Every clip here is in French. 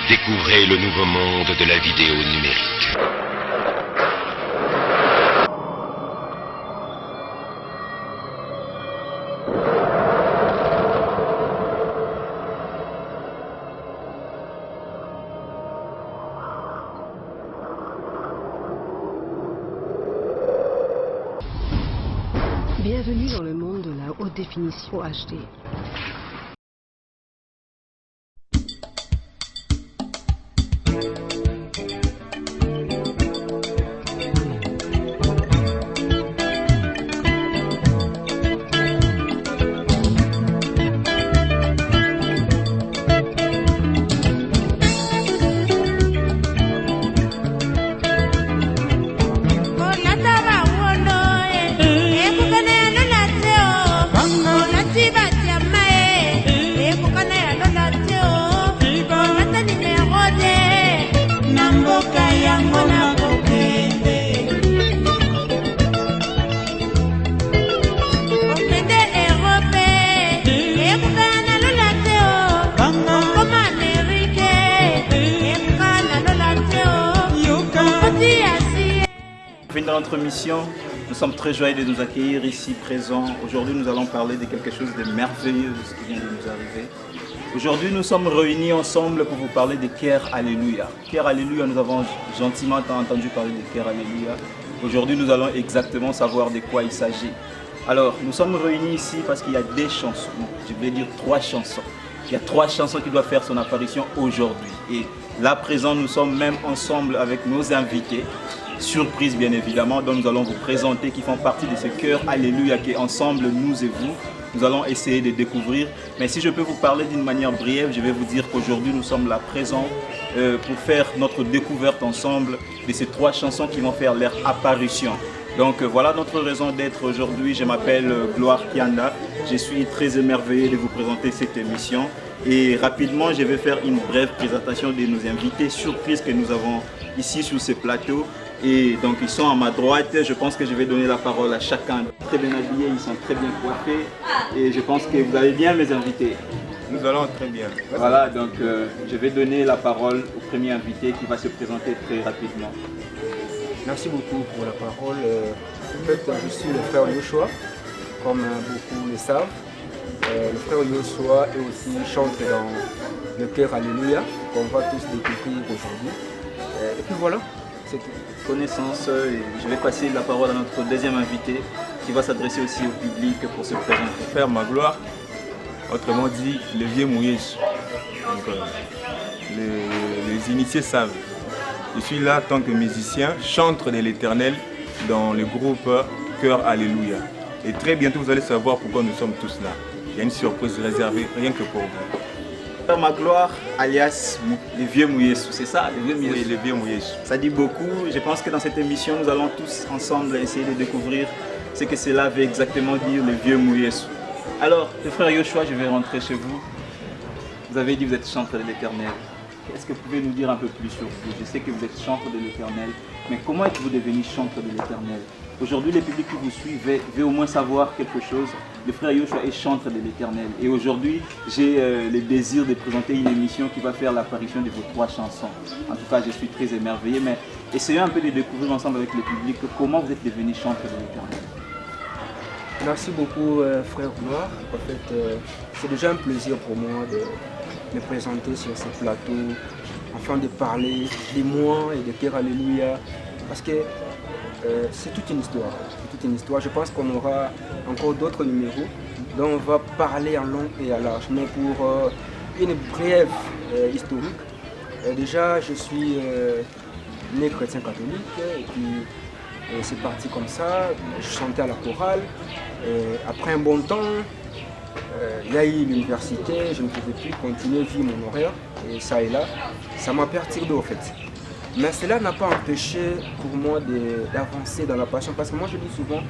Découvrez le nouveau monde de la vidéo numérique. Bienvenue dans le monde de la haute définition HD. Dans notre mission, nous sommes très joyeux de nous accueillir ici présents. Aujourd'hui, nous allons parler de quelque chose de merveilleux de ce qui vient de nous arriver. Aujourd'hui, nous sommes réunis ensemble pour vous parler de Cœur Alléluia. Cœur Alléluia, nous avons gentiment entendu parler de Cœur Alléluia. Aujourd'hui, nous allons exactement savoir de quoi il s'agit. Alors, nous sommes réunis ici parce qu'il y a des chansons, je vais dire 3 chansons. Il y a 3 chansons qui doivent faire son apparition aujourd'hui. Et là, présent, nous sommes même ensemble avec nos invités. Surprise bien évidemment, dont nous allons vous présenter, qui font partie de ce Cœur Alléluia qui est ensemble, nous et vous. Nous allons essayer de découvrir. Mais si je peux vous parler d'une manière brève, je vais vous dire qu'aujourd'hui nous sommes là présents pour faire notre découverte ensemble de ces 3 chansons qui vont faire leur apparition. Donc voilà notre raison d'être aujourd'hui. Je m'appelle Gloire Kianda. Je suis très émerveillé de vous présenter cette émission. Et rapidement, je vais faire une brève présentation de nos invités surprises que nous avons ici sur ce plateau. Et donc ils sont à ma droite, je pense que je vais donner la parole à chacun. Très bien habillés, ils sont très bien coiffés et je pense que vous allez bien mes invités. Nous allons très bien. Voilà, donc je vais donner la parole au premier invité qui va se présenter très rapidement. Merci beaucoup pour la parole. En fait, je suis le frère Yoshua, comme beaucoup le savent. Le frère Yoshua est aussi chantre dans le Cœur Alléluia, qu'on va tous découvrir aujourd'hui. Et puis voilà, c'est tout. Connaissance, je vais passer la parole à notre deuxième invité qui va s'adresser aussi au public pour se présenter. Frère Magloire, autrement dit le vieux mouillé. Les initiés savent. Je suis là en tant que musicien, chantre de l'Éternel dans le groupe Cœur Alléluia. Et très bientôt vous allez savoir pourquoi nous sommes tous là. Il y a une surprise réservée rien que pour vous. Frère Magloire, alias les vieux Mouyesu, c'est ça, les vieux Mouyesu. Oui, les vieux Mouyesu. Ça dit beaucoup. Je pense que dans cette émission, nous allons tous ensemble essayer de découvrir ce que cela veut exactement dire, les vieux Mouyesu. Alors, le frère Yoshua, je vais rentrer chez vous. Vous avez dit que vous êtes chantre de l'Éternel. Est-ce que vous pouvez nous dire un peu plus sur vous? Je sais que vous êtes chantre de l'Éternel, mais comment êtes-vous devenu chantre de l'Éternel? Aujourd'hui, le public qui vous suit veut au moins savoir quelque chose. Le frère Yoshua est chantre de l'Éternel. Et aujourd'hui, j'ai le désir de présenter une émission qui va faire l'apparition de vos 3 chansons. En tout cas, je suis très émerveillé, mais essayons un peu de découvrir ensemble avec le public comment vous êtes devenu chantre de l'Éternel. Merci beaucoup, frère Gloire. En fait, c'est déjà un plaisir pour moi de me présenter sur ce plateau, afin de parler de moi et de Cœur Alléluia. Parce que c'est toute une histoire. C'est toute une histoire. Je pense qu'on aura encore d'autres numéros dont on va parler en long et à large. Mais pour une brève historique, déjà je suis né chrétien catholique et puis c'est parti comme ça. Je chantais à la chorale. Après un bon temps, il y a eu l'université, je ne pouvais plus continuer à vivre mon horaire et ça et là, ça m'a perturbé en fait. Mais cela n'a pas empêché pour moi d'avancer dans la passion parce que moi je dis souvent,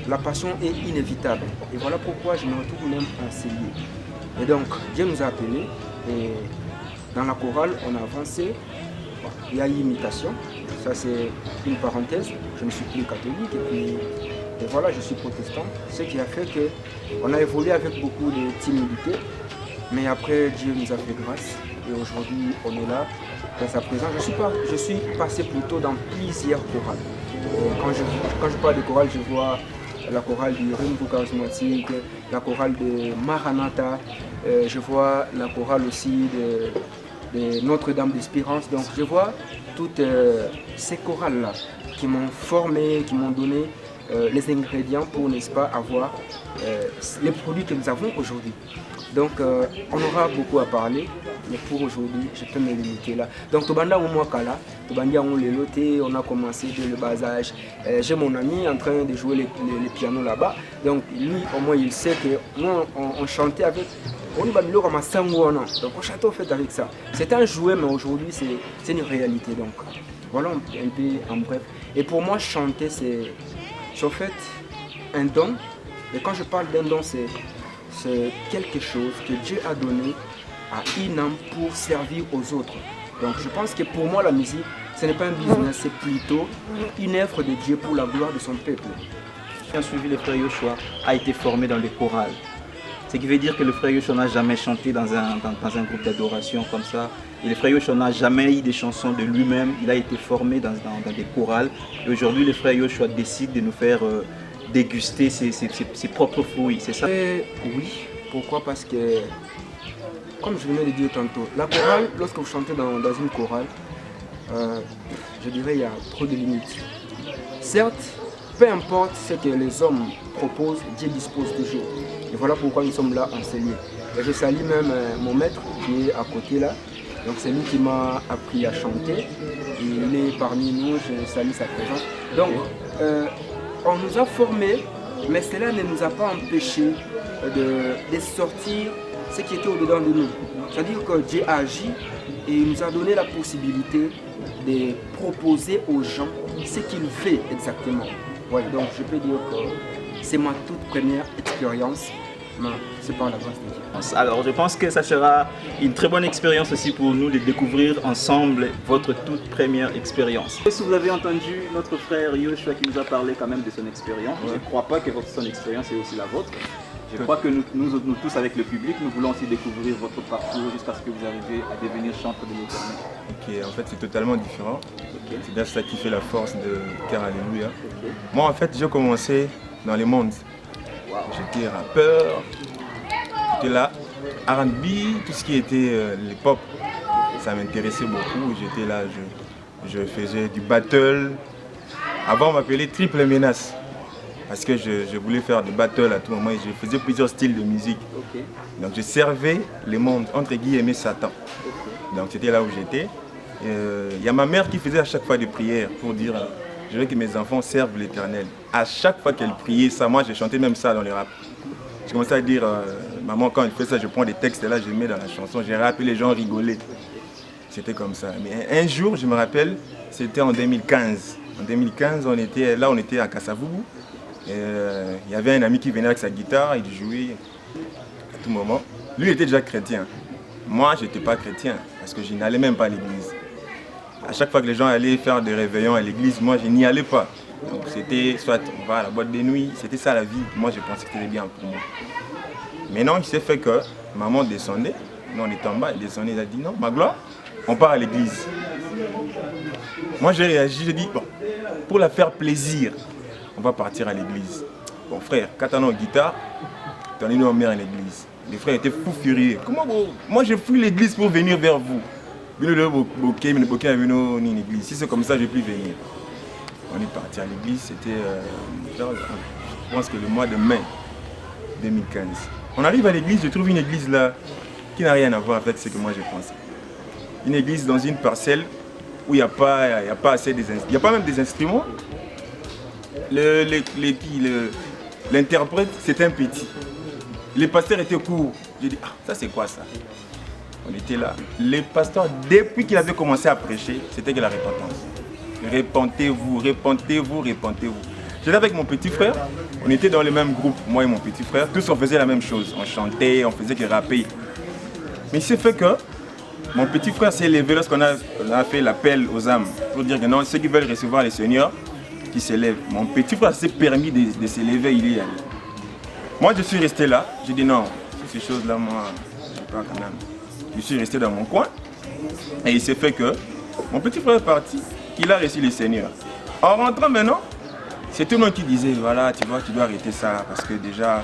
la passion est inévitable. Et voilà pourquoi je me retrouve même enseigné. Et donc Dieu nous a appelés et dans la chorale on a avancé. Il y a eu imitation, ça c'est une parenthèse, je ne suis plus catholique et voilà, je suis protestant, ce qui a fait qu'on a évolué avec beaucoup de timidité, mais après Dieu nous a fait grâce et aujourd'hui on est là dans sa présence. Je suis passé plutôt dans plusieurs chorales. Quand je parle de chorale, je vois la chorale du Renouveau Charismatique, la chorale de Maranatha, je vois la chorale aussi de Notre-Dame d'Espérance. Donc je vois toutes ces chorales-là qui m'ont formé, qui m'ont donné les ingrédients pour, n'est-ce pas, avoir les produits que nous avons aujourd'hui. Donc on aura beaucoup à parler, mais pour aujourd'hui, je peux me limiter là. Donc Tobanda Oumouakala, Tobanda Ouleloté, on a commencé dès le bas âge. J'ai mon ami en train de jouer les pianos là-bas. Donc lui, au moins, il sait que nous, on chantait avec. On donc on chantait en fait avec ça. C'était un jouet, mais aujourd'hui, c'est une réalité. Donc voilà un peu en bref. Et pour moi, chanter, c'est en fait un don. Et quand je parle d'un don, c'est quelque chose que Dieu a donné à une âme pour servir aux autres. Donc je pense que pour moi la musique, ce n'est pas un business, c'est plutôt une œuvre de Dieu pour la gloire de son peuple. Qui a suivi le frère Yoshua a été formé dans les chorales. Ce qui veut dire que le frère Yoshua n'a jamais chanté dans un groupe d'adoration comme ça. Et le frère Yoshua n'a jamais eu des chansons de lui-même. Il a été formé dans des chorales. Et aujourd'hui, le frère Yoshua décide de nous faire déguster ses propres fruits, c'est ça? Oui, pourquoi? Parce que, comme je venais de dire tantôt, la chorale, lorsque vous chantez dans une chorale, je dirais il y a trop de limites. Certes, peu importe ce que les hommes proposent, Dieu dispose toujours. Et voilà pourquoi nous sommes là enseignés. Et je salue même mon maître qui est à côté là. Donc c'est lui qui m'a appris à chanter. Il est parmi nous, je salue sa présence. Donc, on nous a formés, mais cela ne nous a pas empêchés de sortir ce qui était au-dedans de nous. C'est-à-dire que Dieu a agi et il nous a donné la possibilité de proposer aux gens ce qu'il fait exactement. Ouais, donc je peux dire que c'est ma toute première expérience, mais c'est par la grâce de Dieu. Alors je pense que ça sera une très bonne expérience aussi pour nous de découvrir ensemble votre toute première expérience. Si vous avez entendu notre frère Yoshua qui nous a parlé quand même de son expérience, je ne crois pas que son expérience est aussi la vôtre. Je crois que nous tous avec le public, nous voulons aussi découvrir votre parcours jusqu'à ce que vous arriviez à devenir chanteur de l'Éternel. Ok, en fait c'est totalement différent. Okay. C'est bien ça qui fait la force de Cœur Alléluia. Okay. Moi en fait j'ai commencé dans les mondes. Wow. J'étais rappeur, j'étais là, R&B, tout ce qui était les pop, ça m'intéressait beaucoup. J'étais là, je faisais du battle. Avant on m'appelait Triple Menace. Parce que je voulais faire des battles à tout moment et je faisais plusieurs styles de musique. Okay. Donc je servais les mondes, entre guillemets, Satan. Okay. Donc c'était là où j'étais. Il y a ma mère qui faisait à chaque fois des prières pour dire je veux que mes enfants servent l'Éternel. À chaque fois qu'elle priait ça, moi j'ai chanté même ça dans les rap. Je commençais à dire maman quand elle fait ça, je prends des textes et là je mets dans la chanson. J'ai rappelé, les gens rigolaient. C'était comme ça. Mais un jour, je me rappelle, c'était en 2015. En 2015, on était à Kasavubu. Il y avait un ami qui venait avec sa guitare, il jouait à tout moment. Lui était déjà chrétien. Moi, je n'étais pas chrétien parce que je n'allais même pas à l'église. À chaque fois que les gens allaient faire des réveillons à l'église, moi, je n'y allais pas. Donc c'était soit on va à la boîte de nuit, c'était ça la vie. Moi, je pensais que c'était bien pour moi. Mais non, il s'est fait que maman descendait, nous on était en bas, elle descendait, elle a dit non, ma gloire, on part à l'église. Moi, j'ai réagi, j'ai dit bon, pour la faire plaisir, on va partir à l'église. Bon frère, quand on a une guitare, on est nos mères à l'église. Les frères étaient fous furieux. Comment vous... Moi je fous l'église pour venir vers vous. Si c'est comme ça, je ne vais plus venir. On est parti à l'église, c'était, je pense que le mois de mai 2015. On arrive à l'église, je trouve une église là qui n'a rien à voir avec ce que moi je pensais. Une église dans une parcelle où il n'y a pas assez des instruments. Il n'y a pas même des instruments. L'interprète, c'était un petit. Les pasteurs étaient courts. J'ai dit, ah, ça c'est quoi ça? On était là. Les pasteurs, depuis qu'il avait commencé à prêcher, c'était que la repentance. Repentez-vous, repentez-vous, repentez-vous. J'étais avec mon petit frère, on était dans le même groupe, moi et mon petit frère. Tous on faisait la même chose. On chantait, on faisait que rapper. Mais il s'est fait que mon petit frère s'est levé lorsqu'on a fait l'appel aux âmes pour dire que non, ceux qui veulent recevoir les seigneurs, qui s'élève. Mon petit frère s'est permis de s'élever, il y est allé. Moi je suis resté là, j'ai dit non, ces choses-là, moi, je ne sais pas quand même. Je suis resté dans mon coin. Et il s'est fait que mon petit frère est parti. Il a reçu le Seigneur. En rentrant maintenant, c'est tout le monde qui disait, voilà, tu vois, tu dois arrêter ça. Parce que déjà,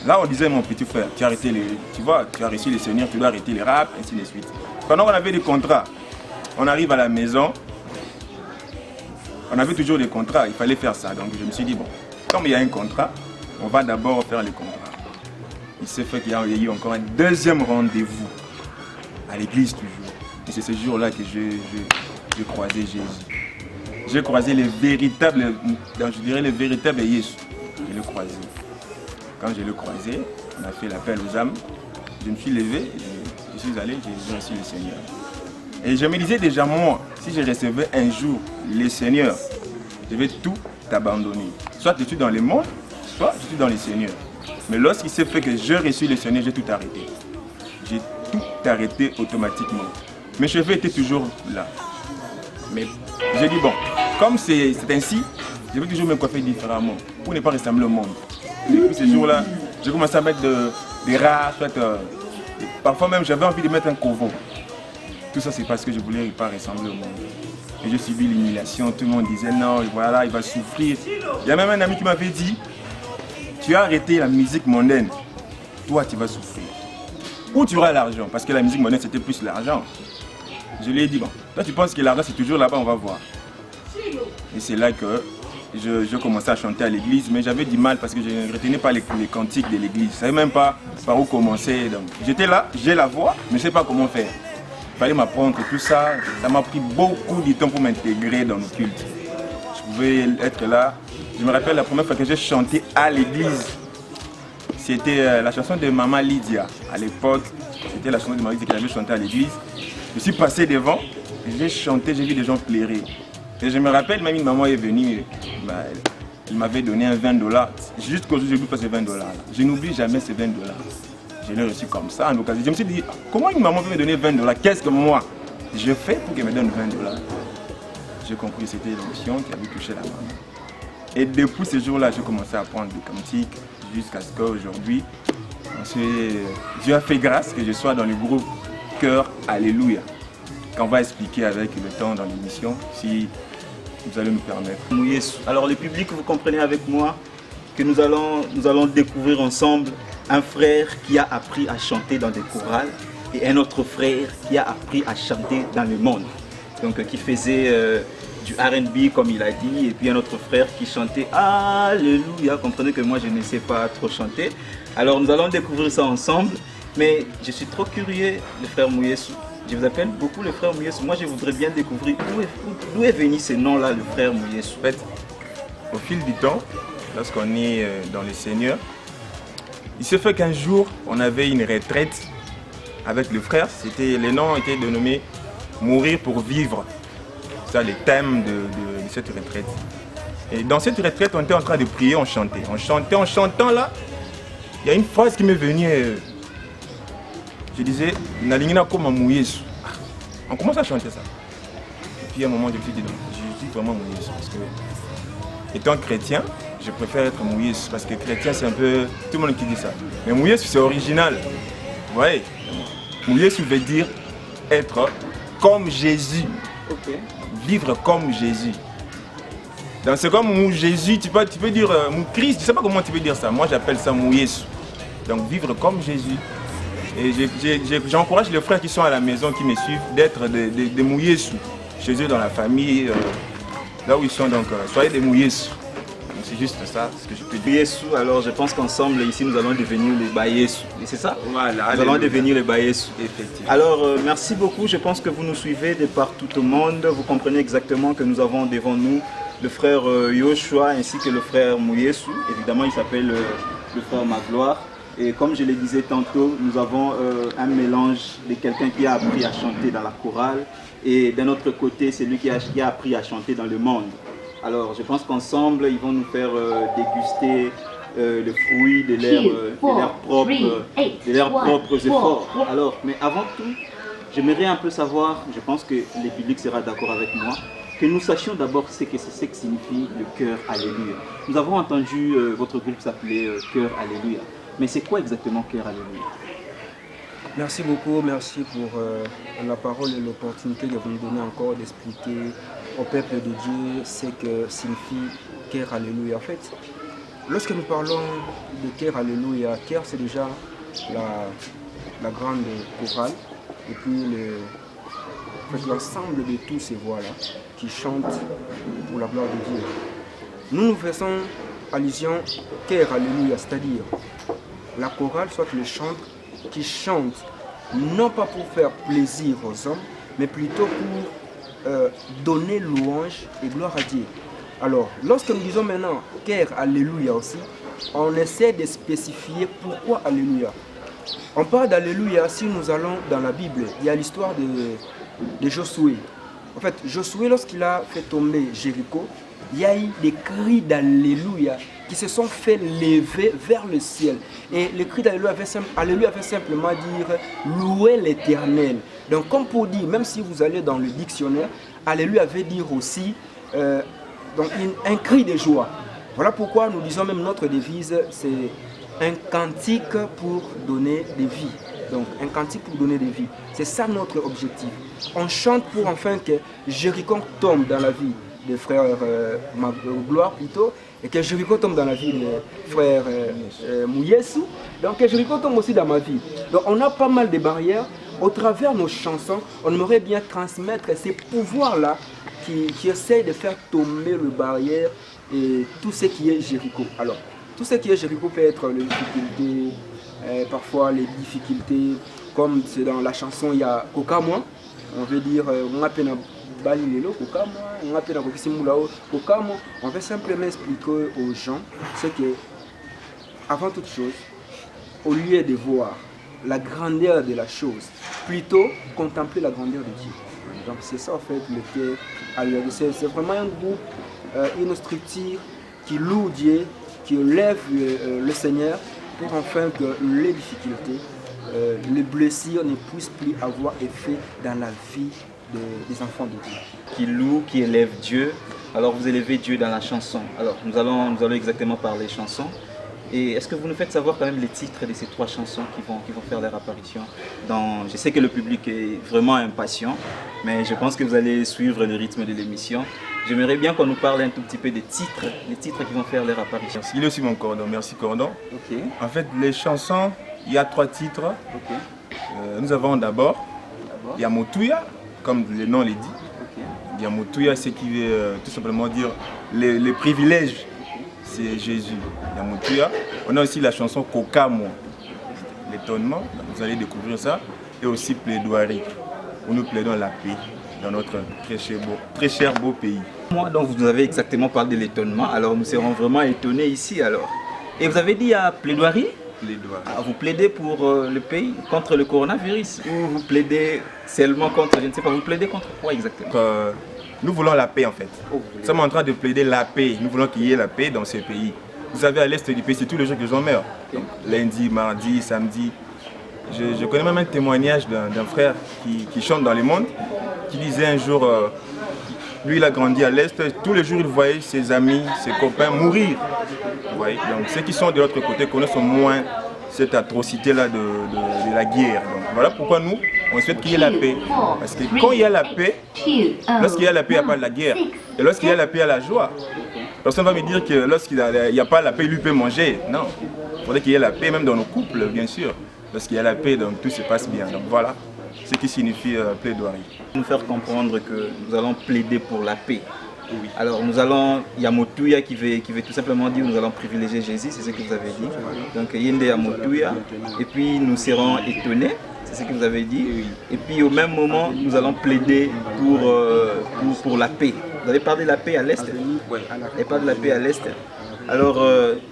là on disait, mon petit frère, tu as arrêté les, tu vois, tu as reçu le Seigneur, tu dois arrêter les rap, ainsi de suite. Pendant qu'on avait des contrats, on arrive à la maison, on avait toujours des contrats, il fallait faire ça. Donc je me suis dit, bon, comme il y a un contrat, on va d'abord faire les contrats. Il s'est fait qu'il y a eu encore un deuxième rendez-vous à l'église toujours. Et c'est ce jour-là que j'ai croisé Jésus. J'ai croisé les véritables, je dirais les véritables Jésus. Je l'ai croisé. Quand je l'ai croisé, on a fait l'appel aux âmes. Je me suis levé, je suis allé, j'ai reçu le Seigneur. Et je me disais déjà, moi, si je recevais un jour le Seigneur, je vais tout abandonner. Soit je suis dans le monde, soit je suis dans le Seigneur. Mais lorsqu'il s'est fait que j'ai reçu le Seigneur, j'ai tout arrêté. J'ai tout arrêté automatiquement. Mes cheveux étaient toujours là. Mais j'ai dit, bon, comme c'est ainsi, je vais toujours me coiffer différemment pour ne pas ressembler au monde. Depuis ce jour-là, j'ai commencé à mettre des rats, parfois même j'avais envie de mettre un covo. Tout ça c'est parce que je ne voulais pas ressembler au monde. Et j'ai subi l'humiliation, tout le monde disait non, voilà, il va souffrir. Il y a même un ami qui m'avait dit, tu as arrêté la musique mondaine, toi tu vas souffrir. Où tu auras l'argent, parce que la musique mondaine c'était plus l'argent. Je lui ai dit, bon, toi tu penses que l'argent c'est toujours là-bas, on va voir. Et c'est là que je commençais à chanter à l'église, mais j'avais du mal parce que je ne retenais pas les cantiques de l'église. Je ne savais même pas par où commencer. J'étais là, j'ai la voix, mais je ne sais pas comment faire. Il fallait m'apprendre tout ça. Ça m'a pris beaucoup de temps pour m'intégrer dans le culte. Je pouvais être là. Je me rappelle la première fois que j'ai chanté à l'église. C'était la chanson de Maman Lydia. À l'époque, c'était la chanson de Maman Lydia que j'avais chantée à l'église. Je suis passé devant, j'ai chanté, j'ai vu des gens pleurer. Et je me rappelle, même une maman est venue, elle m'avait donné un $20. Juste qu'aujourd'hui, je n'oublie pas ces $20. Je n'oublie jamais ces $20. Je l'ai reçu comme ça en occasion. Je me suis dit, comment une maman peut me donner $20? Qu'est-ce que moi je fais pour qu'elle me donne $20? J'ai compris que c'était l'émotion qui avait touché la maman. Et depuis ce jour-là, j'ai commencé à apprendre des cantiques jusqu'à ce qu'aujourd'hui, Dieu a fait grâce que je sois dans le groupe Cœur Alléluia. Qu'on va expliquer avec le temps dans l'émission, si vous allez nous permettre. Alors le public, vous comprenez avec moi que nous allons découvrir ensemble un frère qui a appris à chanter dans des chorales et un autre frère qui a appris à chanter dans le monde. Donc qui faisait du R&B comme il a dit, et puis un autre frère qui chantait Alléluia. Comprenez que moi je ne sais pas trop chanter. Alors nous allons découvrir ça ensemble, mais je suis trop curieux, le frère Mouyesu. Je vous appelle beaucoup le frère Mouyesu. Moi, je voudrais bien découvrir d'où est venu ce nom-là, le frère Mouyesu. En fait, au fil du temps, lorsqu'on est dans le Seigneur, il se fait qu'un jour, on avait une retraite avec le frère. Le nom était dénommé « Mourir pour vivre ». C'est ça le thème de cette retraite. Et dans cette retraite, on était en train de prier, on chantait. On chantait, en chantant là, il y a une phrase qui m'est venue. Je disais, Nalingina comme Mouyesu. On commence à chanter ça. Et puis à un moment, je me suis dit, non, je dis vraiment Mouyesu. Parce que, étant chrétien, je préfère être Mouyesu. Parce que chrétien, c'est un peu tout le monde qui dit ça. Mais Mouyesu, c'est original. Vous voyez, Mouyesu veut dire être comme Jésus. Okay. Vivre comme Jésus. Donc c'est comme Jésus, tu peux dire Christ, je ne sais pas comment tu peux dire ça. Moi, j'appelle ça Mouyesu. Donc vivre comme Jésus. Et j'encourage les frères qui sont à la maison, qui me suivent, d'être des Mouyesu chez eux dans la famille, là où ils sont. Donc, soyez des Mouyesu. C'est juste ça, ce que je peux dire. Mouyesu, alors je pense qu'ensemble, ici, nous allons devenir les Bayesu. C'est ça? Voilà. Nous allons devenir les Bayesu. Effectivement. Alors, merci beaucoup. Je pense que vous nous suivez de partout au monde. Vous comprenez exactement que nous avons devant nous le frère Yoshua ainsi que le frère Mouyesu. Évidemment, il s'appelle le frère Magloire. Et comme je le disais tantôt, nous avons un mélange de quelqu'un qui a appris à chanter dans la chorale et d'un autre côté, c'est lui qui a appris à chanter dans le monde. Alors, je pense qu'ensemble, ils vont nous faire déguster le fruit de leurs propres efforts. Alors, mais avant tout, j'aimerais un peu savoir, je pense que le public sera d'accord avec moi, que nous sachions d'abord ce que signifie le Cœur Alléluia. Nous avons entendu votre groupe s'appeler Cœur Alléluia. Mais c'est quoi exactement Cœur Alléluia? Merci beaucoup, merci pour la parole et l'opportunité que vous nous donnez encore d'expliquer au peuple de Dieu ce que signifie Cœur Alléluia. En fait, lorsque nous parlons de Cœur Alléluia, Cœur c'est déjà la grande chorale et puis l'ensemble de tous ces voix-là qui chantent pour la gloire de Dieu. Nous faisons allusion Cœur Alléluia, c'est-à-dire la chorale, soit le chantre qui chante non pas pour faire plaisir aux hommes, mais plutôt pour donner louange et gloire à Dieu. Alors, lorsque nous disons maintenant Cœur Alléluia aussi, on essaie de spécifier pourquoi Alléluia. On parle d'Alléluia si nous allons dans la Bible. Il y a l'histoire de Josué. En fait, Josué, lorsqu'il a fait tomber Jéricho, il y a eu des cris d'Alléluia qui se sont fait lever vers le ciel. Et le cri d'Alléluia avait simplement dire louer l'Éternel. Donc comme pour dire, même si vous allez dans le dictionnaire, Alléluia veut dire aussi un cri de joie. Voilà pourquoi nous disons même notre devise, c'est un cantique pour donner des vies. Donc un cantique pour donner des vies. C'est ça notre objectif. On chante pour enfin que Jéricho tombe dans la vie des frères Gloire plutôt, et que Jéricho tombe dans la vie des frères Mouyesu, donc que Jéricho tombe aussi dans ma vie. Donc on a pas mal de barrières. Au travers de nos chansons, on aimerait bien transmettre ces pouvoirs-là qui essayent de faire tomber les barrières et tout ce qui est Jéricho. Alors, tout ce qui est Jéricho peut être les difficultés, parfois les difficultés, comme c'est dans la chanson, il y a Kokamwa, on veut dire, on veut simplement expliquer aux gens ce que, avant toute chose, au lieu de voir la grandeur de la chose, plutôt contempler la grandeur de Dieu. Donc c'est ça en fait le Cœur Alléluia. C'est vraiment un groupe, une structure qui loue Dieu, qui élève le Seigneur pour enfin que les difficultés, les blessures ne puissent plus avoir effet dans la vie des enfants de Dieu. Qui loue, qui élève Dieu. Alors vous élevez Dieu dans la chanson. Alors nous allons exactement parler chansons. Et est-ce que vous nous faites savoir quand même les titres de ces 3 chansons qui vont faire leur apparition je sais que le public est vraiment impatient, mais je pense que vous allez suivre le rythme de l'émission. J'aimerais bien qu'on nous parle un tout petit peu des titres qui vont faire leur apparition. Il est aussi mon cordon, merci cordon. Ok. En fait, les chansons, il y a 3 titres. Ok. Nous avons d'abord Yamotuya, comme le nom le dit. Okay. Yamotuya, c'est qui veut tout simplement dire les privilèges. C'est Jésus, Yamotuya. On a aussi la chanson Kokamo, l'étonnement, vous allez découvrir ça. Et aussi plaidoirie, où nous plaidons la paix dans notre très cher beau pays. Moi, donc vous nous avez exactement parlé de l'étonnement, alors nous serons vraiment étonnés ici alors. Et vous avez dit à plaidoirie? Plaidoirie. Vous plaidez pour le pays, contre le coronavirus, ou vous plaidez seulement contre, je ne sais pas, vous plaidez contre quoi exactement? Nous voulons la paix en fait. Nous sommes en train de plaider la paix. Nous voulons qu'il y ait la paix dans ces pays. Vous savez, à l'est du pays, c'est tous les jours que les gens meurent. Donc, lundi, mardi, samedi. Je connais même un témoignage d'un frère qui chante dans le monde, qui disait un jour, lui il a grandi à l'est, tous les jours il voyait ses amis, ses copains mourir. Donc ceux qui sont de l'autre côté connaissent au moins cette atrocité-là de la guerre. Donc, voilà pourquoi nous, on souhaite qu'il y ait la paix. Parce que quand il y a la paix, lorsqu'il y a la paix, il n'y a pas de la guerre. Et lorsqu'il y a la paix, il y a la joie. Personne ne va me dire que lorsqu'il n'y a pas la paix, lui peut manger. Non. Il faudrait qu'il y ait la paix, même dans nos couples, bien sûr. Lorsqu'il y a la paix, donc tout se passe bien. Donc voilà ce qui signifie plaidoirie. Nous faire comprendre que nous allons plaider pour la paix. Oui. Alors Yamotuya qui veut tout simplement dire nous allons privilégier Jésus, c'est ce que vous avez dit. Donc Yende Yamotuya, et puis nous serons étonnés, c'est ce que vous avez dit. Et puis au même moment, nous allons plaider pour la paix. Vous avez parlé de la paix à l'Est? Oui. Et pas de la paix à l'Est. Alors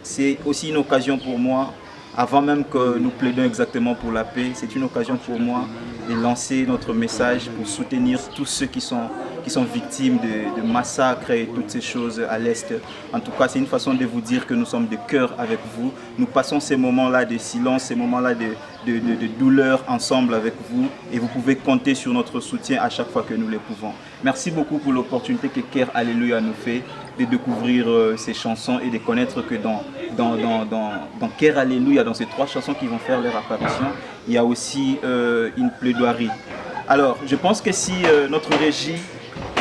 c'est aussi une occasion pour moi, avant même que nous plaidons exactement pour la paix, c'est une occasion pour moi de lancer notre message pour soutenir tous ceux qui sont victimes de massacres et toutes ces choses à l'Est. En tout cas, c'est une façon de vous dire que nous sommes de cœur avec vous. Nous passons ces moments-là de silence, ces moments-là de de douleur ensemble avec vous et vous pouvez compter sur notre soutien à chaque fois que nous le pouvons. Merci beaucoup pour l'opportunité que Cœur Alléluia nous fait de découvrir ces chansons et de connaître que dans Cœur Alléluia, dans ces 3 chansons qui vont faire leur apparition, il y a aussi une plaidoirie. Alors, je pense que si notre régie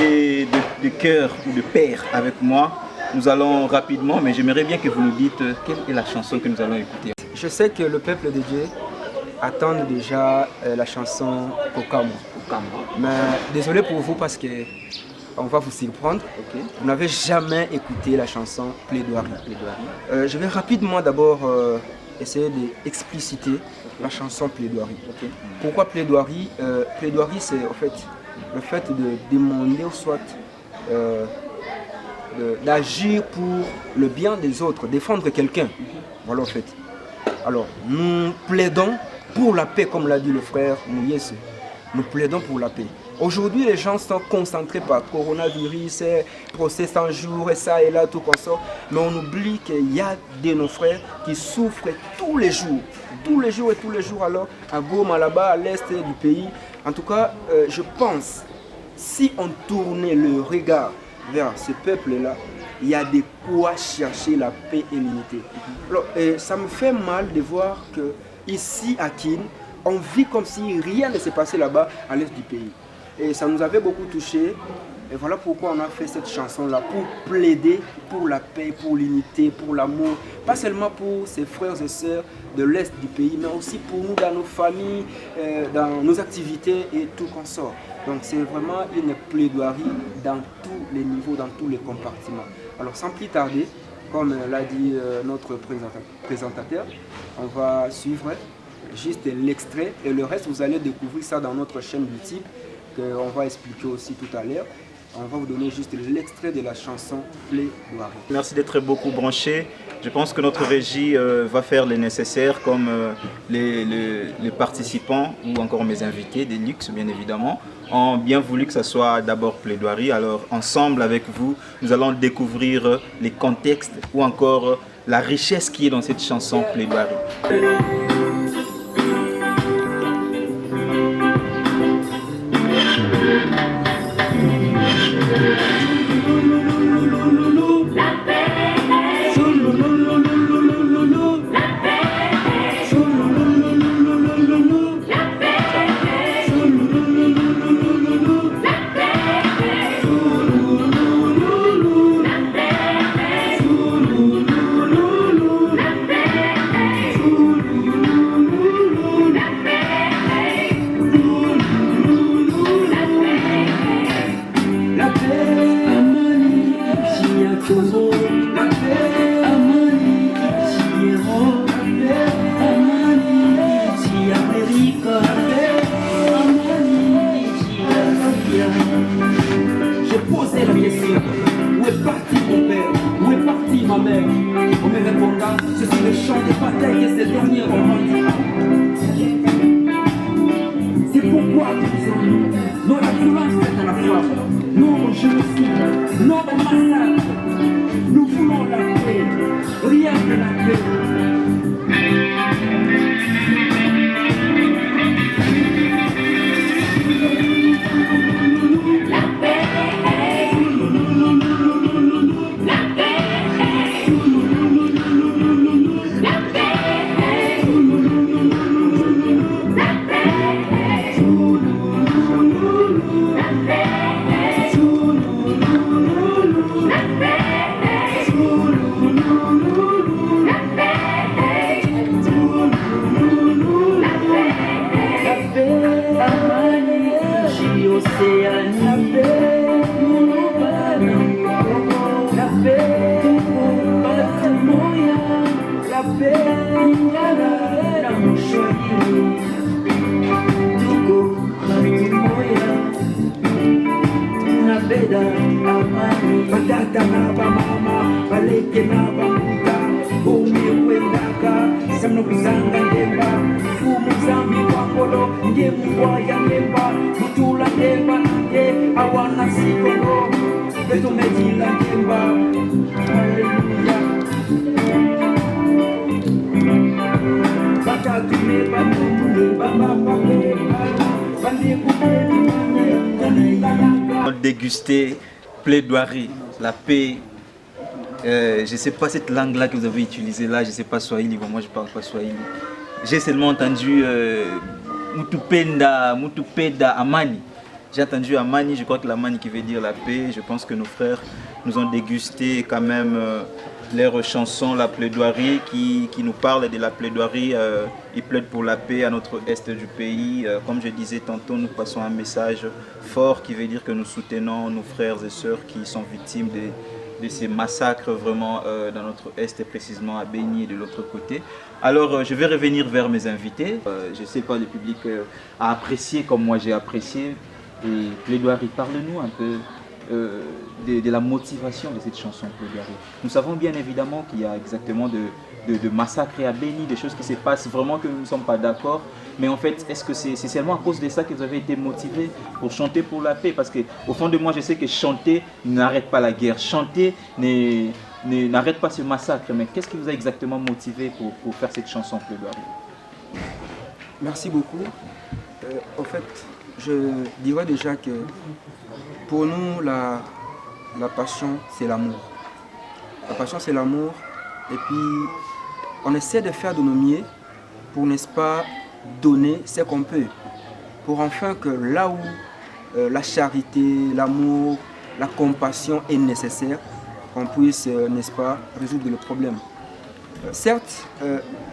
est de cœur ou de père avec moi, nous allons rapidement, mais j'aimerais bien que vous nous dites quelle est la chanson que nous allons écouter. Je sais que le peuple de Dieu attend déjà la chanson Kokamo. Mais désolé pour vous parce que on va vous surprendre. Okay. Vous n'avez jamais écouté la chanson Plaidoirie. Je vais rapidement d'abord essayer d'expliciter la chanson Plaidoirie. Okay. Pourquoi Plaidoirie? Plaidoirie, c'est en fait le fait de demander ou soit d'agir pour le bien des autres, défendre quelqu'un. Voilà en fait. Alors, nous plaidons pour la paix, comme l'a dit le frère Mouyese. Nous plaidons pour la paix. Aujourd'hui, les gens sont concentrés par coronavirus, procès 100 jours, et ça et là, tout comme ça. Mais on oublie qu'il y a de nos frères qui souffrent tous les jours et tous les jours, alors à Goma, là-bas, à l'est du pays. En tout cas, je pense, si on tournait le regard vers ce peuple-là, il y a de quoi chercher la paix et l'unité. Alors, ça me fait mal de voir que ici à Kin, on vit comme si rien ne s'est passé là-bas à l'est du pays. Et ça nous avait beaucoup touché. Et voilà pourquoi on a fait cette chanson-là, pour plaider pour la paix, pour l'unité, pour l'amour. Pas seulement pour ses frères et sœurs de l'est du pays, mais aussi pour nous dans nos familles, dans nos activités et tout consort. Donc c'est vraiment une plaidoirie dans tous les niveaux, dans tous les compartiments. Alors sans plus tarder, comme l'a dit notre présentateur, on va suivre juste l'extrait et le reste vous allez découvrir ça dans notre chaîne YouTube qu'on va expliquer aussi tout à l'heure. On va vous donner juste l'extrait de la chanson Plaidoirie. Merci d'être beaucoup branchés. Je pense que notre régie va faire le nécessaire comme les participants ou encore mes invités, des luxe bien évidemment, ont bien voulu que ça soit d'abord Plaidoirie. Alors ensemble avec vous, nous allons découvrir les contextes ou encore la richesse qui est dans cette chanson Plaidoirie. Hallelujah. Déguster plaidoirie, la paix. Je ne sais pas cette langue-là que vous avez utilisée là, je ne sais pas Swahili, bon, moi je ne parle pas Swahili. J'ai seulement entendu Mutupenda Amani. J'ai entendu Amani, je crois que l'Amani qui veut dire la paix. Je pense que nos frères nous ont dégusté quand même leurs chansons, la plaidoirie qui nous parle de la plaidoirie. Ils plaident pour la paix à notre est du pays. Comme je disais tantôt, nous passons un message fort qui veut dire que nous soutenons nos frères et sœurs qui sont victimes de ces massacres vraiment dans notre est et précisément à Béni et de l'autre côté. Alors je vais revenir vers mes invités. Je ne sais pas, le public a apprécié comme moi j'ai apprécié. Et plaidoirie, parle-nous un peu de la motivation de cette chanson plaidoirie. Nous savons bien évidemment qu'il y a exactement de massacres à Béni, des choses qui se passent vraiment que nous ne sommes pas d'accord. Mais en fait, est-ce que c'est seulement à cause de ça que vous avez été motivé pour chanter pour la paix? Parce qu'au fond de moi, je sais que chanter n'arrête pas la guerre. Chanter n'arrête pas ce massacre. Mais qu'est-ce qui vous a exactement motivé pour faire cette chanson plaidoirie? Merci beaucoup. En fait, je dirais déjà que pour nous, la passion, c'est l'amour. La passion, c'est l'amour. Et puis, on essaie de faire de nos mieux pour, n'est-ce pas, donner ce qu'on peut. Pour enfin que là où la charité, l'amour, la compassion est nécessaire, qu'on puisse, n'est-ce pas, résoudre le problème. Certes,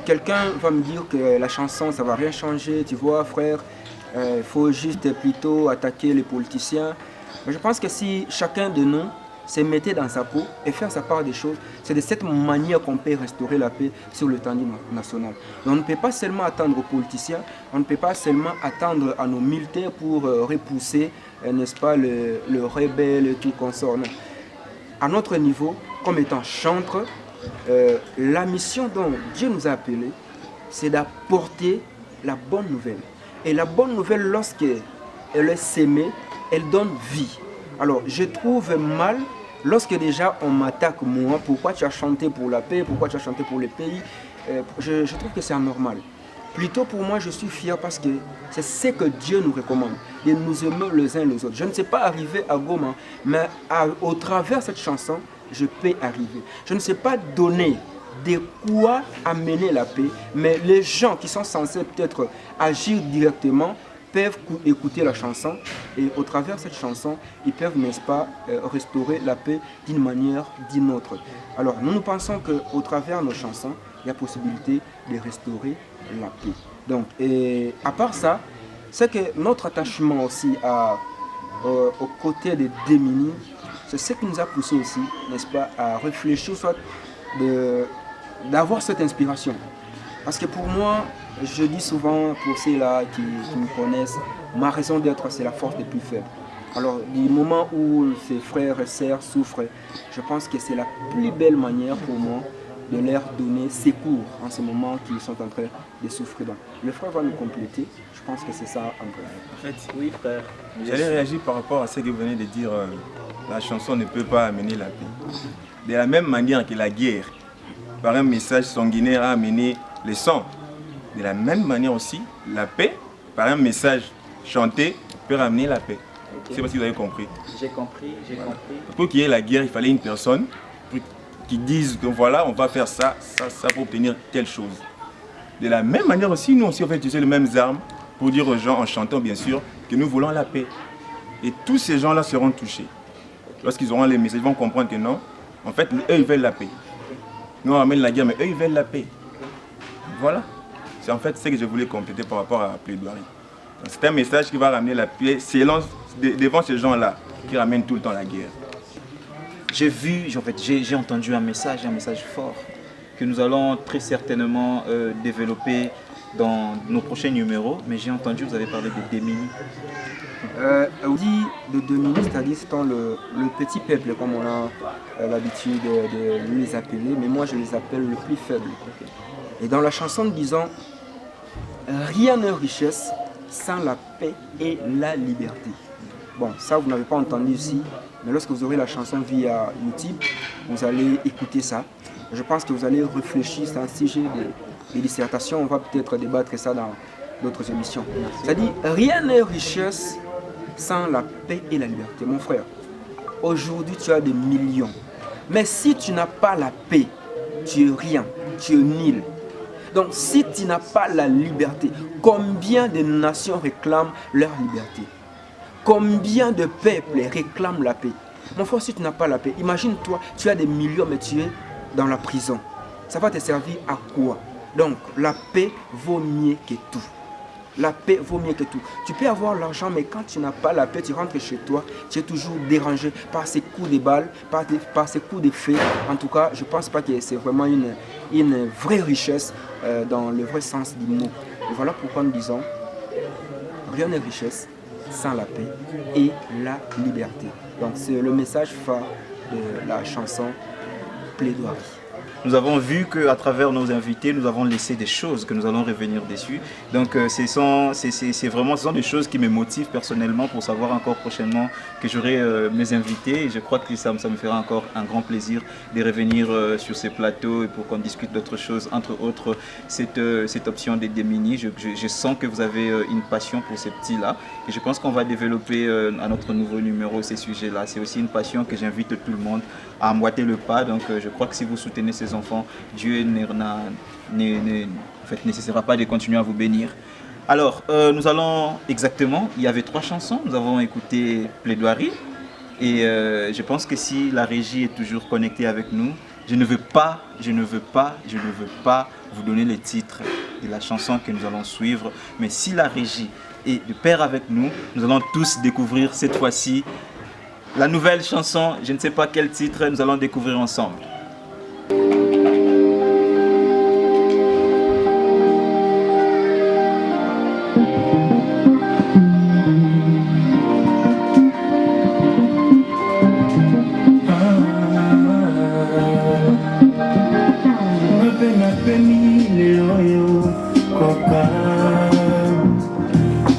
quelqu'un va me dire que la chanson, ça ne va rien changer, tu vois, frère, il faut juste plutôt attaquer les politiciens. Mais je pense que si chacun de nous se mettait dans sa peau et faire sa part des choses, c'est de cette manière qu'on peut restaurer la paix sur le territoire national. Mais on ne peut pas seulement attendre aux politiciens, on ne peut pas seulement attendre à nos militaires pour repousser, n'est-ce pas, le rebelle et tout consort. Non. À notre niveau, comme étant chantre, la mission dont Dieu nous a appelés, c'est d'apporter la bonne nouvelle. Et la bonne nouvelle, lorsqu'elle est sémée, elle donne vie. Alors, je trouve mal lorsque déjà on m'attaque moi, pourquoi tu as chanté pour la paix, pourquoi tu as chanté pour le pays. Je trouve que c'est anormal. Plutôt pour moi, je suis fier parce que c'est ce que Dieu nous recommande, de nous aimer les uns les autres. Je ne sais pas arriver à Goma, mais au travers de cette chanson, je peux arriver. Je ne sais pas donner de quoi amener la paix, mais les gens qui sont censés peut-être agir directement peuvent écouter la chanson et au travers de cette chanson, ils peuvent, n'est-ce pas, restaurer la paix d'une manière ou d'une autre. Alors, nous pensons qu'au travers de nos chansons, il y a possibilité de restaurer la paix. Donc, et à part ça, c'est que notre attachement aussi aux côtés des démunis, c'est ce qui nous a poussé aussi, n'est-ce pas, à réfléchir, soit d'avoir cette inspiration. Parce que pour moi, je dis souvent pour ceux-là qui me connaissent, ma raison d'être, c'est la force des plus faibles. Alors, du moment où ces frères et sœurs souffrent, je pense que c'est la plus belle manière pour moi de leur donner secours en ce moment qu'ils sont en train de souffrir. Donc, le frère va nous compléter. Je pense que c'est ça en bref. En fait, Oui, frère. j'allais réagir par rapport à ce que vous venez de dire. La chanson ne peut pas amener la paix. De la même manière que la guerre, par un message sanguinaire, a amené le sang. De la même manière aussi, la paix, par un message chanté, peut ramener la paix. Okay. Je ne sais pas si vous avez compris. J'ai compris, j'ai compris. Pour qu'il y ait la guerre, il fallait une personne qui dise que voilà, on va faire ça pour obtenir telle chose. De la même manière aussi, nous aussi, on fait utiliser les mêmes armes pour dire aux gens, en chantant bien sûr, que nous voulons la paix. Et tous ces gens-là seront touchés. Lorsqu'ils auront les messages, ils vont comprendre que non, en fait, eux, ils veulent la paix. Nous, on ramène la guerre, mais eux, ils veulent la paix. Voilà. C'est en fait ce que je voulais compléter par rapport à la plaidoirie. C'est un message qui va ramener la paix devant ces gens-là qui ramènent tout le temps la guerre. J'ai entendu un message fort que nous allons très certainement développer dans nos prochains numéros. Mais j'ai entendu, vous avez parlé de démunis. On dit de démunis, c'est-à-dire le petit peuple, comme on a l'habitude de les appeler, mais moi je les appelle le plus faible. Et dans la chanson, nous disons rien n'est richesse sans la paix et la liberté. Bon, ça vous n'avez pas entendu ici, mais lorsque vous aurez la chanson via YouTube, vous allez écouter ça. Je pense que vous allez réfléchir, c'est un sujet de dissertation, on va peut-être débattre ça d'autres émissions. C'est-à-dire, rien n'est richesse sans la paix et la liberté. Mon frère, aujourd'hui tu as des millions. Mais si tu n'as pas la paix, tu es rien, tu es nul. Donc si tu n'as pas la liberté, combien de nations réclament leur liberté? Combien de peuples réclament la paix? Mon frère, si tu n'as pas la paix, imagine-toi, tu as des millions mais tu es dans la prison. Ça va te servir à quoi? Donc la paix vaut mieux que tout. La paix vaut mieux que tout. Tu peux avoir l'argent, mais quand tu n'as pas la paix, tu rentres chez toi, tu es toujours dérangé par ces coups de balle, par ces coups de feu. En tout cas, je ne pense pas que c'est vraiment une vraie richesse dans le vrai sens du mot. Et voilà pourquoi nous disons, rien n'est richesse sans la paix et la liberté. Donc c'est le message phare de la chanson Plaidoirie. Nous avons vu qu'à travers nos invités, nous avons laissé des choses que nous allons revenir dessus. Donc ce sont des choses qui me motivent personnellement pour savoir encore prochainement que j'aurai mes invités. Et je crois que ça me fera encore un grand plaisir de revenir sur ces plateaux et pour qu'on discute d'autres choses, entre autres cette option des démunis. Je sens que vous avez une passion pour ces petits-là. Et je pense qu'on va développer à notre nouveau numéro ces sujets-là. C'est aussi une passion que j'invite tout le monde à emboîter le pas. Donc je crois que si vous soutenez ces enfants, Dieu n'essaiera pas de continuer à vous bénir. Alors, nous allons exactement, il y avait 3 chansons, nous avons écouté Plaidoirie et je pense que si la régie est toujours connectée avec nous, je ne veux pas vous donner les titres de la chanson que nous allons suivre, mais si la régie est de pair avec nous, nous allons tous découvrir cette fois-ci la nouvelle chanson, je ne sais pas quel titre, nous allons découvrir ensemble.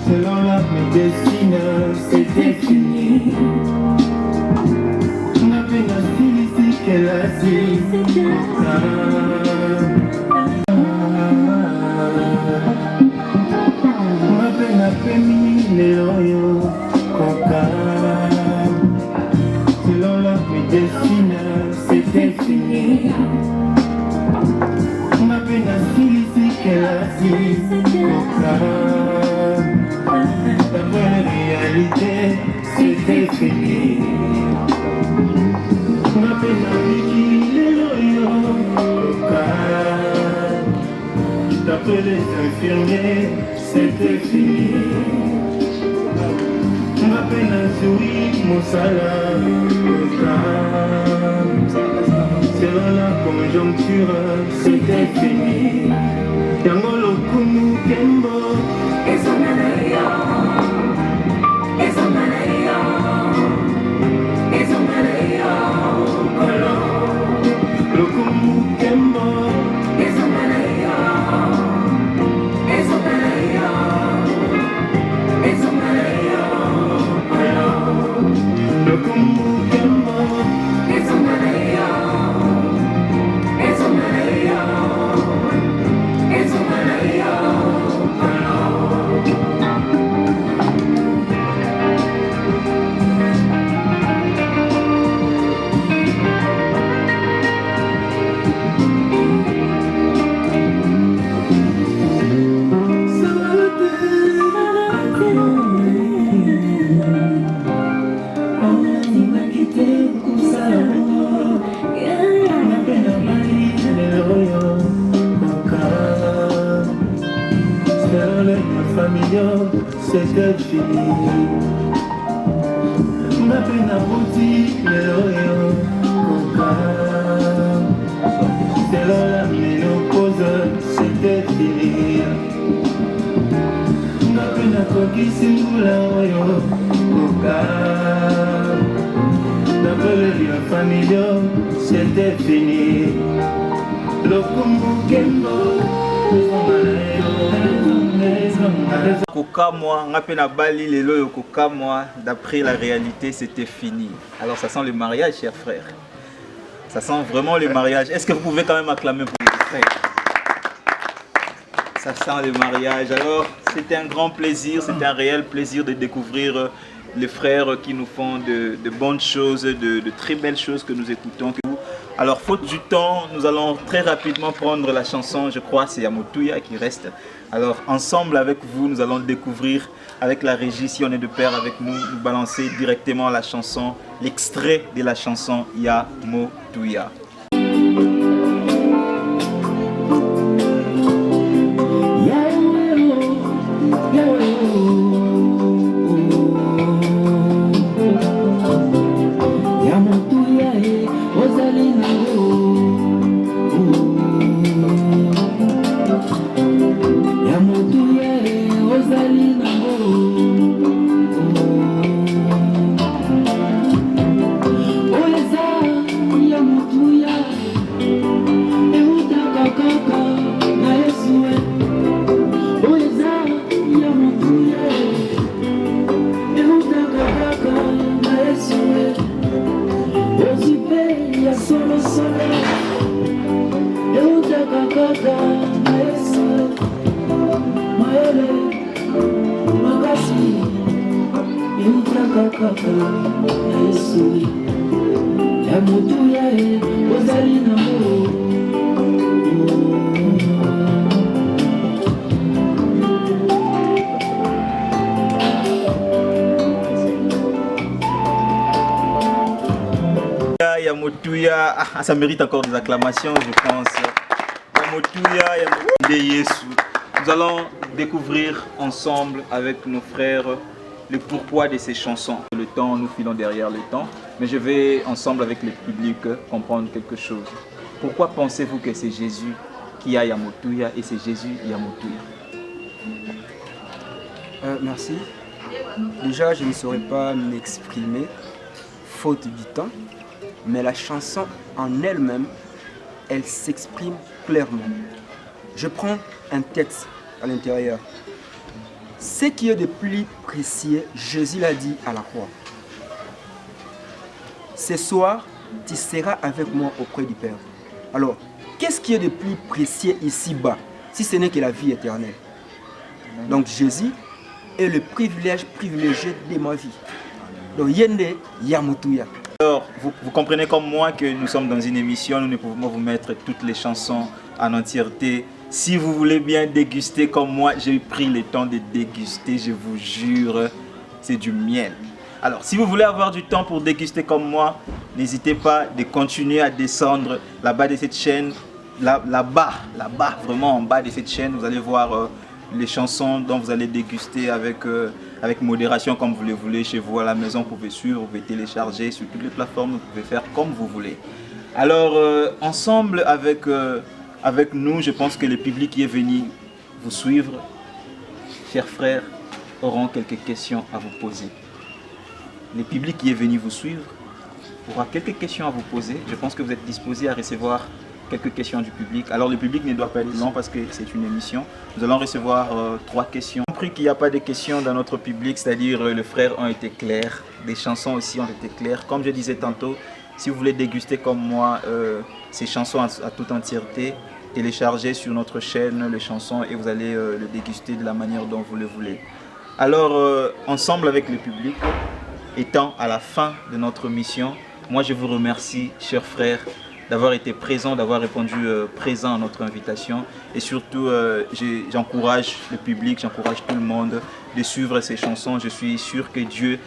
Selon la médecine, c'était fini. Ma peine a ici qu'elle a dit. Ma peine a permis les royaux coca. Selon la médecine, c'était fini. Ma peine a ici qu'elle a dit. D'après la réalité, c'était fini. Ma peine a vécu les royaux. D'après les infirmiers, c'était fini. Ma peine a souri mon salaire. Selon la conjoncture, c'était fini. Yangolo kumu kembo. C'était fini. Ma peine a bouti les royaux coca. Selon la ménopause, c'était fini. Ma peine a coquille sur la royaux coca. D'après les liens familiaux, c'était fini. Le kumbu kembo. Coca moi, na bali lelo coca moi, d'après la réalité c'était fini. Alors ça sent le mariage, chers frères. Ça sent vraiment le mariage. Est-ce que vous pouvez quand même acclamer pour les frères? Ça sent le mariage. Alors, c'était un grand plaisir, c'était un réel plaisir de découvrir les frères qui nous font de bonnes choses, de très belles choses que nous écoutons. Alors, faute du temps, nous allons très rapidement prendre la chanson, je crois, c'est Yamotuya qui reste. Alors, ensemble avec vous, nous allons découvrir avec la régie, si on est de pair avec nous, nous balancer directement la chanson, l'extrait de la chanson Yamotuya. Yamotuya, ça mérite encore des acclamations, je pense. Yamotuya, Yamotuya Yesu. Nous allons découvrir ensemble avec nos frères le pourquoi de ces chansons. Le temps, nous filons derrière le temps, mais je vais ensemble avec le public comprendre quelque chose. Pourquoi pensez-vous que c'est Jésus qui a Yamotuya et c'est Jésus Yamotuya? Merci. Déjà, je ne saurais pas m'exprimer, faute du temps, mais la chanson en elle-même, elle s'exprime clairement. Je prends un texte à l'intérieur. Ce qui est de plus précieux, Jésus l'a dit à la croix. Ce soir, tu seras avec moi auprès du Père. Alors, qu'est-ce qui est de plus précieux ici-bas, si ce n'est que la vie éternelle? Donc Jésus est le privilégié de ma vie. Donc Yende Yamotuya. Alors, vous comprenez comme moi que nous sommes dans une émission, nous ne pouvons pas vous mettre toutes les chansons en entièreté. Si vous voulez bien déguster comme moi, j'ai pris le temps de déguster, je vous jure, c'est du miel. Alors, si vous voulez avoir du temps pour déguster comme moi, n'hésitez pas de continuer à descendre là-bas de cette chaîne, là-bas, vraiment en bas de cette chaîne, vous allez voir les chansons dont vous allez déguster avec modération comme vous le voulez chez vous à la maison. Vous pouvez suivre, vous pouvez télécharger sur toutes les plateformes, vous pouvez faire comme vous voulez. Alors, ensemble avec nous, je pense que le public qui est venu vous suivre, chers frères, auront quelques questions à vous poser. Le public qui est venu vous suivre aura quelques questions à vous poser. Je pense que vous êtes disposés à recevoir quelques questions du public. Alors le public ne doit pas être long parce que c'est une émission. Nous allons recevoir 3 questions. J'ai compris qu'il n'y a pas de questions dans notre public, c'est-à-dire les frères ont été clairs, les chansons aussi ont été claires. Comme je disais tantôt, si vous voulez déguster comme moi ces chansons à toute entièreté, téléchargez sur notre chaîne les chansons et vous allez le déguster de la manière dont vous le voulez. Alors ensemble avec le public, étant à la fin de notre mission, moi je vous remercie, chers frères, d'avoir été présent, d'avoir répondu présent à notre invitation. Et surtout, j'encourage le public, j'encourage tout le monde de suivre ces chansons. Je suis sûr que Dieu,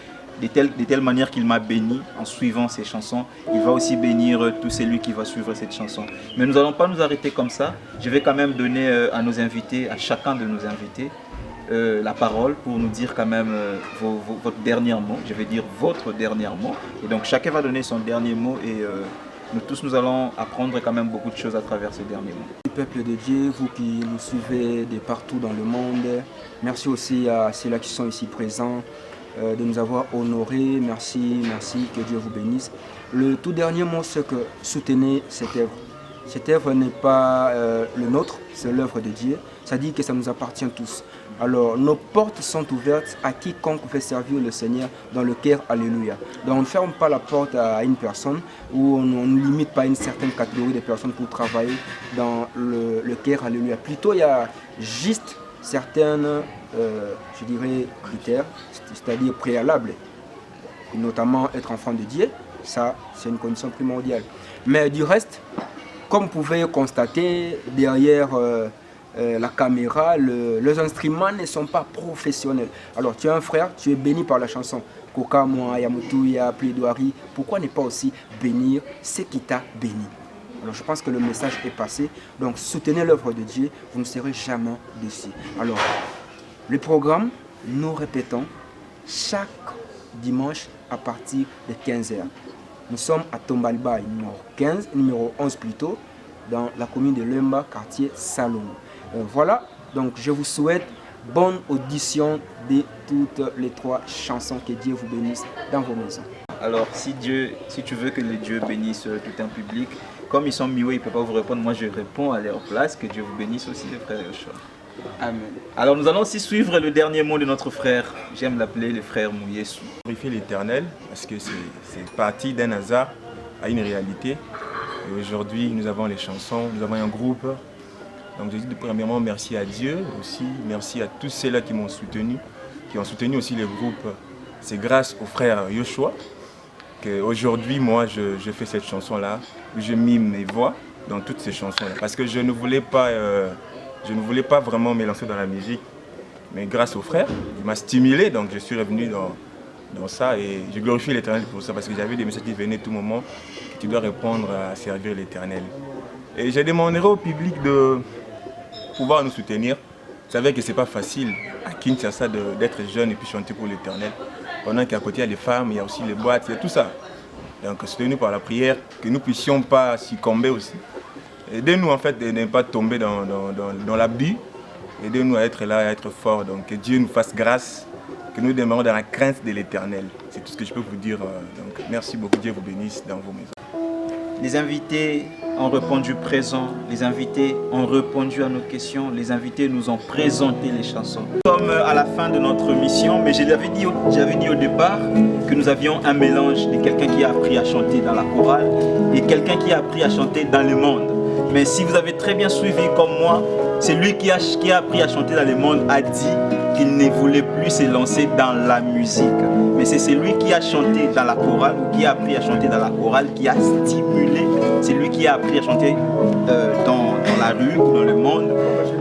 de telle manière qu'il m'a béni en suivant ces chansons, il va aussi bénir tout celui qui va suivre cette chanson. Mais nous n'allons pas nous arrêter comme ça. Je vais quand même donner à nos invités, à chacun de nos invités, la parole pour nous dire quand même votre dernier mot. Je vais dire votre dernier mot. Et donc chacun va donner son dernier mot et nous tous, nous allons apprendre quand même beaucoup de choses à travers ces derniers mots. Peuple de Dieu, vous qui nous suivez de partout dans le monde, merci aussi à ceux-là qui sont ici présents de nous avoir honorés. Merci, que Dieu vous bénisse. Le tout dernier mot, c'est que soutenez cette œuvre. cette œuvre n'est pas le nôtre, c'est l'œuvre de Dieu. Ça dit que ça nous appartient tous. Alors, nos portes sont ouvertes à quiconque veut servir le Seigneur dans le cœur. Alléluia. Donc, on ne ferme pas la porte à une personne ou on ne limite pas une certaine catégorie de personnes pour travailler dans le cœur. Alléluia. Plutôt, il y a juste certaines, je dirais, critères, c'est-à-dire préalables, notamment être enfant de Dieu. Ça, c'est une condition primordiale. Mais du reste, comme vous pouvez constater, derrière la caméra, les instruments ne sont pas professionnels. Alors, tu es un frère, tu es béni par la chanson. Koka, moi, Yamutuya, Plaidoirie. Pourquoi ne pas aussi bénir ce qui t'a béni? Alors, je pense que le message est passé. Donc, soutenez l'œuvre de Dieu, vous ne serez jamais déçus. Alors, le programme, nous répétons, chaque dimanche à partir de 15h. Nous sommes à Tombalba, numéro 11 plutôt, dans la commune de Lemba, quartier Salon. Voilà, donc je vous souhaite bonne audition de toutes les 3 chansons. Que Dieu vous bénisse dans vos maisons. Alors, si tu veux que le Dieu bénisse tout un public, comme ils sont mieux, ils ne peuvent pas vous répondre, moi je réponds à leur place. Que Dieu vous bénisse aussi, les frères Yoshua. Amen. Alors, nous allons aussi suivre le dernier mot de notre frère. J'aime l'appeler le frère Mouyesou. Glorifier l'Éternel parce que c'est parti d'un hasard à une réalité. Et aujourd'hui, nous avons les chansons, nous avons un groupe. Donc je dis premièrement merci à Dieu, aussi merci à tous ceux-là qui m'ont soutenu, qui ont soutenu aussi le groupe. C'est grâce au frère Yoshua qu'aujourd'hui, moi, je fais cette chanson-là, où je mime mes voix dans toutes ces chansons-là. Parce que je ne voulais pas vraiment me lancer dans la musique, mais grâce au frère, il m'a stimulé, donc je suis revenu dans ça et je glorifie l'Éternel pour ça, parce que j'avais des messages qui venaient tout moment, que tu dois répondre à servir l'Éternel. Et je demanderai au public de pouvoir nous soutenir. Vous savez que ce n'est pas facile à Kinshasa d'être jeune et puis chanter pour l'Éternel. Pendant qu'à côté, il y a les femmes, il y a aussi les boîtes, il y a tout ça. Donc, soutenez-nous par la prière, que nous ne puissions pas succomber aussi. Aidez-nous en fait de ne pas tomber dans l'abus. Aidez-nous à être là, à être forts. Donc, que Dieu nous fasse grâce, que nous demeurons dans la crainte de l'Éternel. C'est tout ce que je peux vous dire. Donc, merci beaucoup, Dieu vous bénisse dans vos maisons. Les invités ont répondu présent, les invités ont répondu à nos questions, les invités nous ont présenté les chansons. Nous sommes à la fin de notre mission, mais j'avais dit au départ que nous avions un mélange de quelqu'un qui a appris à chanter dans la chorale et quelqu'un qui a appris à chanter dans le monde. Mais si vous avez très bien suivi comme moi, c'est lui qui a appris à chanter dans le monde a dit qu'il ne voulait plus se lancer dans la musique. Mais c'est celui qui a chanté dans la chorale ou qui a appris à chanter dans la chorale qui a stimulé. C'est lui qui a appris à chanter dans la rue, dans le monde,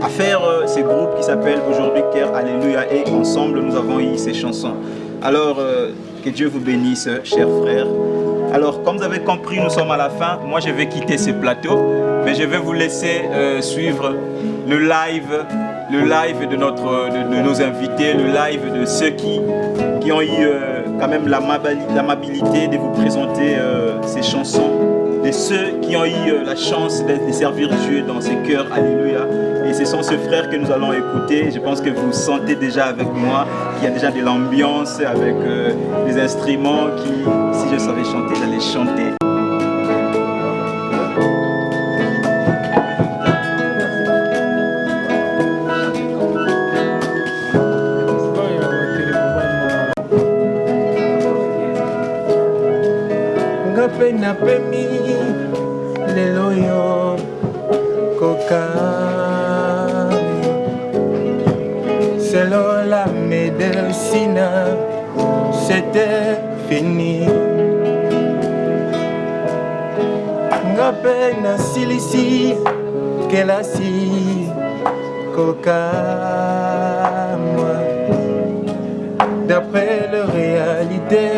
à faire ces groupes qui s'appellent aujourd'hui Cœur Alléluia. Et ensemble, nous avons eu ces chansons. Alors, que Dieu vous bénisse, chers frères. Alors, comme vous avez compris, nous sommes à la fin. Moi, je vais quitter ce plateau, mais je vais vous laisser suivre le live de nos invités, le live de ceux qui ont eu quand même l'amabilité de vous présenter ces chansons, de ceux qui ont eu la chance de servir Dieu dans ces cœurs. Alléluia. Et ce sont ces frères que nous allons écouter. Je pense que vous sentez déjà avec moi qu'il y a déjà de l'ambiance avec les instruments qui, si je savais chanter, j'allais chanter. Napemi lelo yo koka selon la médecine c'était fini ngape na silisi kelasi koka moi d'après la réalité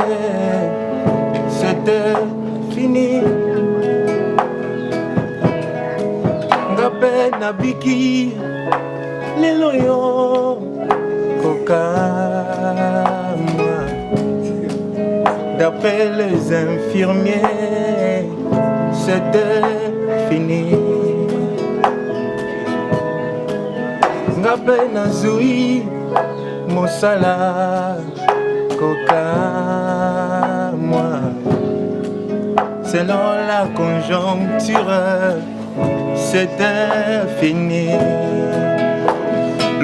c'était fini. Ngape na biki lelo yo koka moi. D'après les infirmiers, c'était fini. Ngape na zui mosala koka moi. Selon la conjoncture, c'est infini.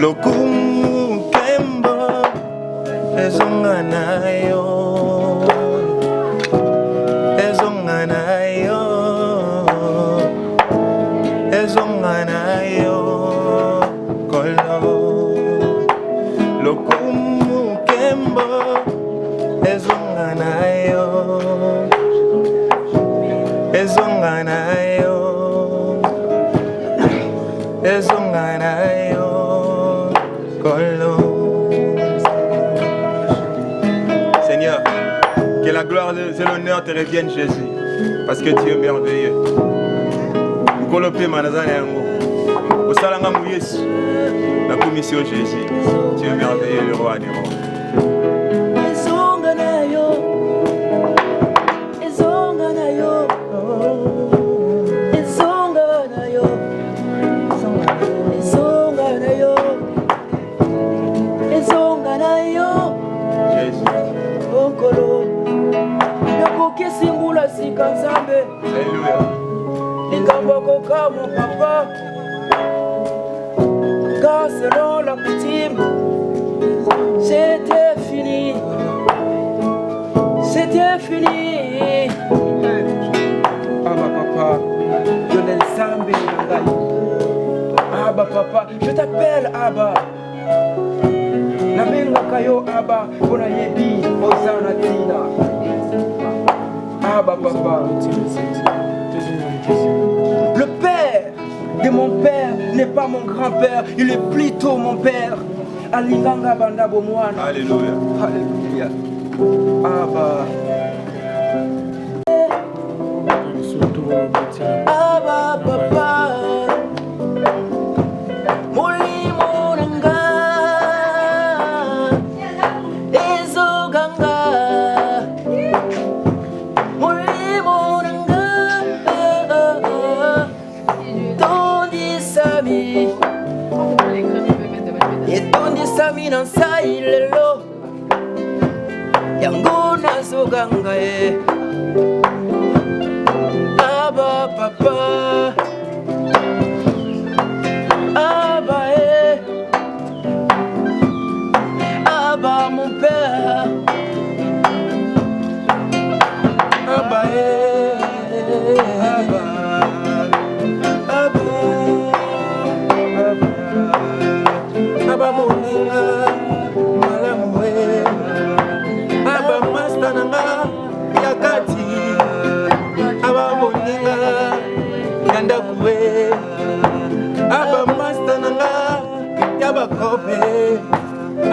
Lokumu kembo ezonganayo, ezonganayo, ezonganayo kolo. Lokumu kembo ezonganayo, ezonganayo, ezonganayo kolo. Seigneur, que la gloire et l'honneur te reviennent, Jésus, parce que tu es merveilleux. Mukolope manazana yango osalanga mu Yesu la commission Jésus, tu es merveilleux, le roi des rois. Ezonganayo, ezonganayo, ezonganayo, ezonganayo, ezonganayo. Jésus. Okolo, nakokisimbula sika Nzambe. Alléluia. Likambo kokamo papa, car selon la coutume, c'était fini, c'était fini. Abba papa, je n'ai Nzambe nangai. Abba papa, je t'appelle Abba. Nabengaka yo Abba, pona yebi ozana tina. Abba papa. Le père de mon père n'est pas mon grand-père, il est plutôt mon père. Alinganga banda bomwana. Alléluia. Alléluia. Abba. Abba papa. Molimo nanga. Ezoganga. Molimo nanga. Tondi sami. Et tondi sami nansa ilelo. Yango nazoganga e. Abba papa. Abba e. Abba mon père. Abba e. Abba. Abba. Abba. Abba moninga. Malamu e. Abba master nanga. Yakati. Abba moninga. Yandakuwe. Abba master nanga. Yabakope.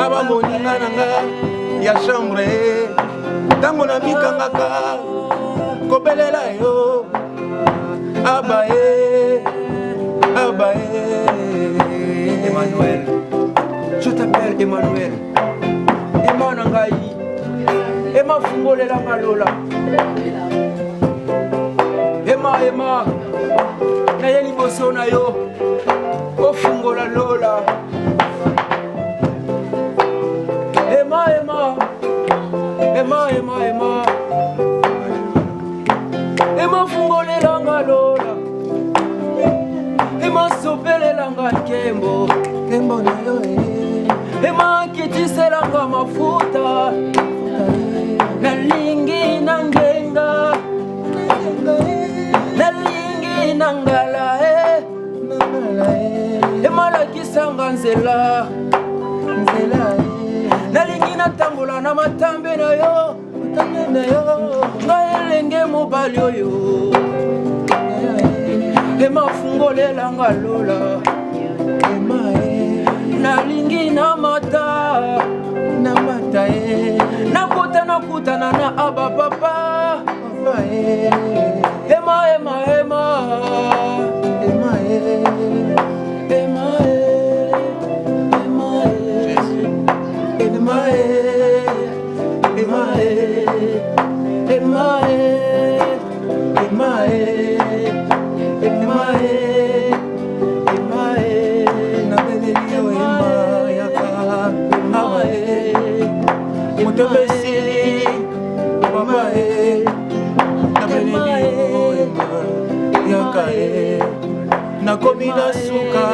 Abba moninga nanga. Ya chambre. Tango na mikangaka. Kobelela yo. Abba e. Abba e. Emmanuel. Je t'appelle Emmanuel. Emmanuel Ngai. Emma fungolela ngalola. Emma. Na ye liboso na yo. Ofungola lola. Emma. Emma fungolela ngalola. Emma sopelela nkembo. Kembo na yo e. Emma kitiselanga mafuta. Nalingi nangenga. Nalingi nangala e. Emma lakisanga nzela. Nalingi natambola na matambe na yo. Ngai elenge mobali oyo. Emma fungolela ngalola. Nalingi na mata e. Nakutana na Abba papa. Emma. Mutembesili, mama, mina suka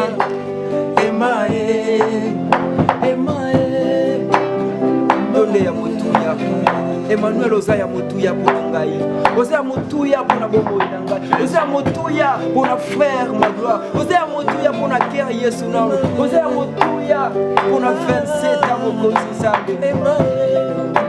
emae emae donde ya motuya Emmanuel oza ya motuya mpona ngai oza ya motuya mpona bomoi na ngai oza ya motuya mpona frère Magloire oza ya motuya mpona kere Yesu nano oza ya motuya mpona 27 ans mokonzi Nzambe emae